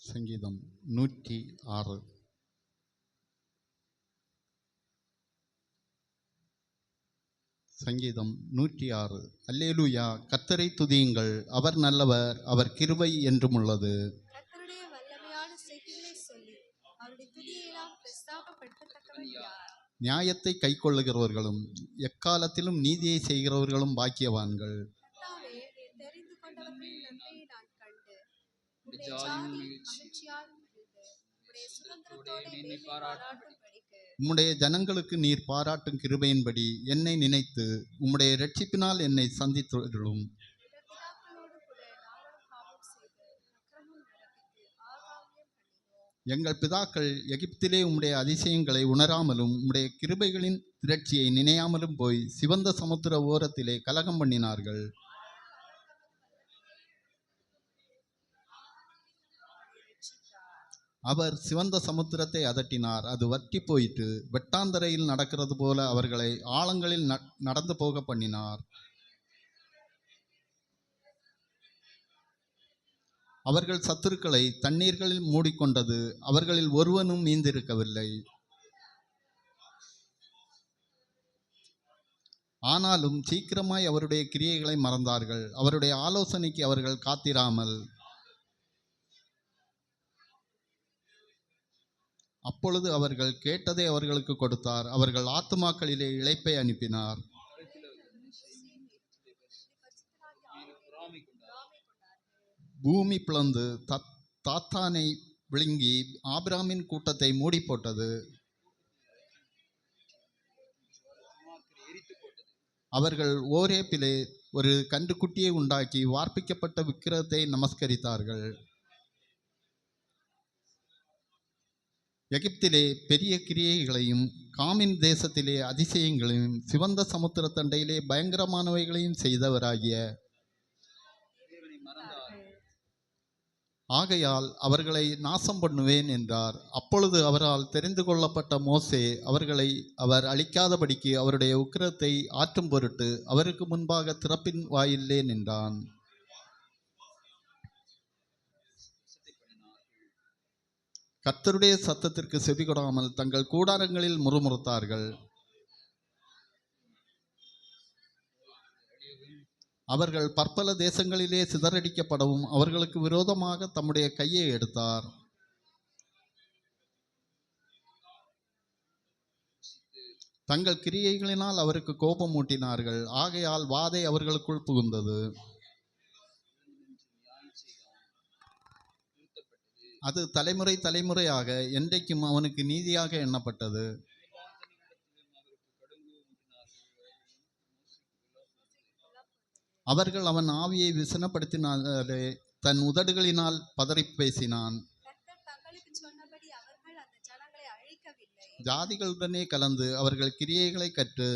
சங்கீதம் 106. சங்கீதம் 106. அல்லேலூயா, கர்த்தரை துதியுங்கள், அவர் நல்லவர், அவர் கிருபை என்றும் உள்ளது. கர்த்தருடைய வல்லமையான செய்கைகளை சொல்லி அவருடைய துதியையெல்லாம் பிரஸ்தாபப்படுத்தத்தக்கவன் யார்? நியாயத்தை கைக்கொள்ளுகிறவர்களும் எக்காலத்திலும் நீதியை செய்கிறவர்களும் பாக்கியவான்கள். கர்த்தாவே, நீர் தெரிந்து கொண்டவர்களின் நன்மையை நான் கண்டு உம்முடைய ஜாதி மகிழ்ச்சியால் மகிழ்ந்து உம்முடைய சுதந்திரத்தோட மேன்மை பாராட்டும்படிக்கு உம்முடைய ஜனங்களுக்கு நீர் பாராட்டும் கிருபையின்படி என்னை நினைத்து உம்முடைய இரட்சிப்பினால் என்னை சந்தித்தருளும். எங்கள் பிதாக்களோடு கூட நாங்களும் பாவம் செய்து அக்கிரமம் நடப்பித்து ஆகாமியம் பண்ணினோம். எங்கள் பிதாக்கள் எகிப்திலே உம்முடைய அதிசயங்களை உணராமலும் உம்முடைய கிருபைகளின் திரட்சியை நினையாமலும் போய் சிவந்த சமுத்திர ஓரத்திலே கலகம் பண்ணினார்கள். அவர் சிவந்த சமுத்திரத்தை அதட்டினார், அது வற்றி போயிற்று. வெட்டாந்தரையில் நடக்கிறது போல அவர்களை ஆழங்களில் நடந்து போக பண்ணினார். அவர்கள் சத்துருக்களை தண்ணீர்களில் மூடிக்கொண்டது, அவர்களில் ஒருவனும் நீந்திருக்கவில்லை. ஆனாலும் சீக்கிரமாய் அவருடைய கிரியைகளை மறந்தார்கள், அவருடைய ஆலோசனைக்கு அவர்கள் காத்திராமல். அப்பொழுது அவர்கள் கேட்டதை அவர்களுக்கு கொடுத்தார், அவர்கள் ஆத்துமாக்களிலே இளைப்பை அனுப்பினார். பூமி பிளந்து தாத்தானை விழுங்கி ஆபிராமின் கூட்டத்தை மூடி போட்டது. அவர்கள் ஓரேப்பிலே ஒரு கன்றுக்குட்டியை உண்டாக்கி வார்ப்பிக்கப்பட்ட விக்கிரகத்தை நமஸ்கரித்தார்கள். எகிப்திலே பெரிய கிரியைகளையும் காமின் தேசத்திலே அதிசயங்களையும் சிவந்த சமுத்திர தண்டையிலே பயங்கரமானவைகளையும் செய்தவராகிய ஆகையால் அவர்களை நாசம் பண்ணுவேன் என்றார். அப்பொழுது அவரால் தெரிந்து கொள்ளப்பட்ட மோசே அவர்களை அவர் அழிக்காதபடிக்கு அவருடைய உக்கிரத்தை ஆற்றும் பொருட்டு அவருக்கு முன்பாக திறப்பின் வாயிலே நின்றான். கர்த்தருடைய சத்தத்திற்கு செவிகொடாமல் தங்கள் கூடாரங்களில் முறுமுறுத்தார்கள். அவர்கள் பற்பல தேசங்களிலே சிதறடிக்கப்படவும் அவர்களுக்கு விரோதமாக தம்முடைய கையை எடுத்தார். தங்கள் கிரியைகளினால் அவருக்கு கோபம் ஊட்டினார்கள், ஆகையால் வாதை அவர்களுக்குள் புகுந்தது. அது தலைமுறை தலைமுறையாக என்றைக்கும் அவனுக்கு நீதியாக எண்ணப்பட்டது. அவர்கள் அவன் ஆவியை விசனப்படுத்தினாலே தன் உதடுகளினால் பதறி பேசினான். ஜாதிகளுடனே கலந்து அவர்கள் கிரியைகளை கற்று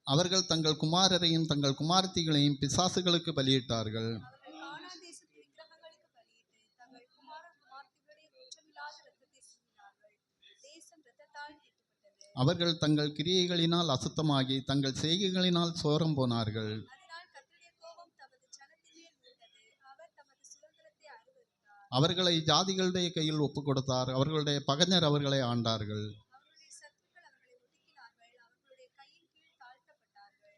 அவர்கள் தங்கள் குமாரரையும் தங்கள் குமாரத்திகளையும் பிசாசுகளுக்கு பலியிட்டார்கள். அவர்கள் தங்கள் கிரியைகளினால் அசுத்தமாகி தங்கள் செய்கைகளினால் சோரம் போனார்கள். அவர்களை ஜாதிகளுடைய கையில் ஒப்பு கொடுத்தார், அவர்களுடைய பகைஞர் அவர்களை ஆண்டார்கள்.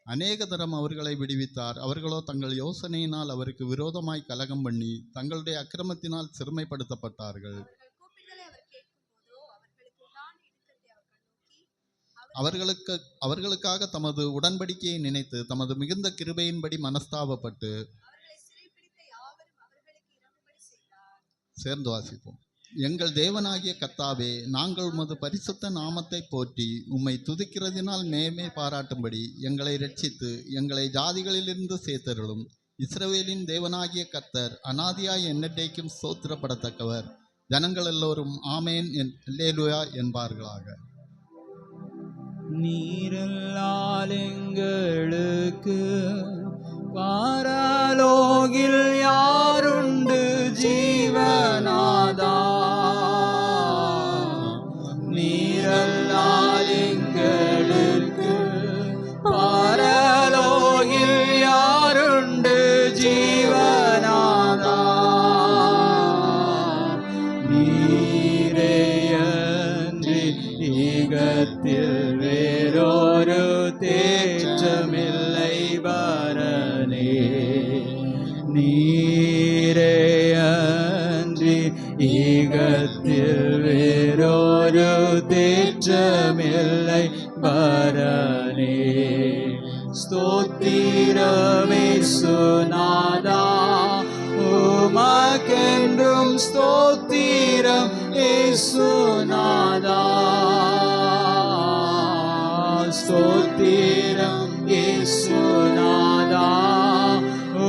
அநேக தரம் அவர்களை விடுவித்தார், அவர்களோ தங்கள் யோசனையினால் அவருக்கு விரோதமாய் கலகம் பண்ணி தங்களுடைய அக்கிரமத்தினால் சிறுமைப்படுத்தப்பட்டார்கள். அவர்களுக்காக தமது உடன்படிக்கையை நினைத்து தமது மிகுந்த கிருபையின்படி மனஸ்தாபப்பட்டு. சேர்ந்து வாசிப்போம். எங்கள் தேவனாகிய கர்த்தாவே, நாங்கள் உமது பரிசுத்த நாமத்தை போற்றி உம்மை துதிக்கிறதினால் மேன்மை பாராட்டும்படி எங்களை இரட்சித்து எங்களை ஜாதிகளிலிருந்து சேர்த்தருளும். இஸ்ரவேலின் தேவனாகிய கர்த்தர் அநாதியாய் என்னைக்கும் ஸ்தோத்திரப்படத்தக்கவர். ஜனங்கள் எல்லோரும் ஆமேன் அல்லேலூயா என்பார்களாக. நீரல்லால் எங்களுக்கு பாரலோகில் யாருண்டு ஜீவநாதா, நீரல்லால் எங்களுக்கு பாரலோகில் யாருண்டு ஜீவ நீரே அன்றி ஈகத்தில் வேறொரு தேற்றமில்லை பரனே. ஸ்தோத்திரமே சுநாதா உமக்கென்றும் ஸ்தோத்திரம் ஏசுநாதா. ஸ்தோத்திரம் ஏசுநாதா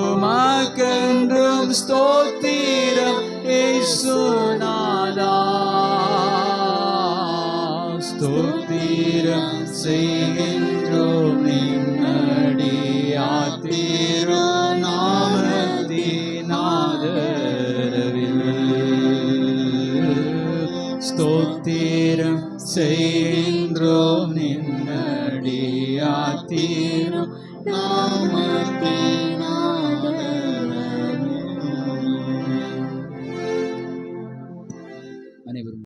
உமக்கென்றும் ஸ்தோத்திரம் ஏசுநாதா. ஸ்தோத்திரம் செய்கின்றோம் நின்னடியார் திருநாமத்தினாதரவில். ஸ்தோத்திரம் செய்கின்றோம் நின்னடியார் திருநாமத்தினாதரவில்.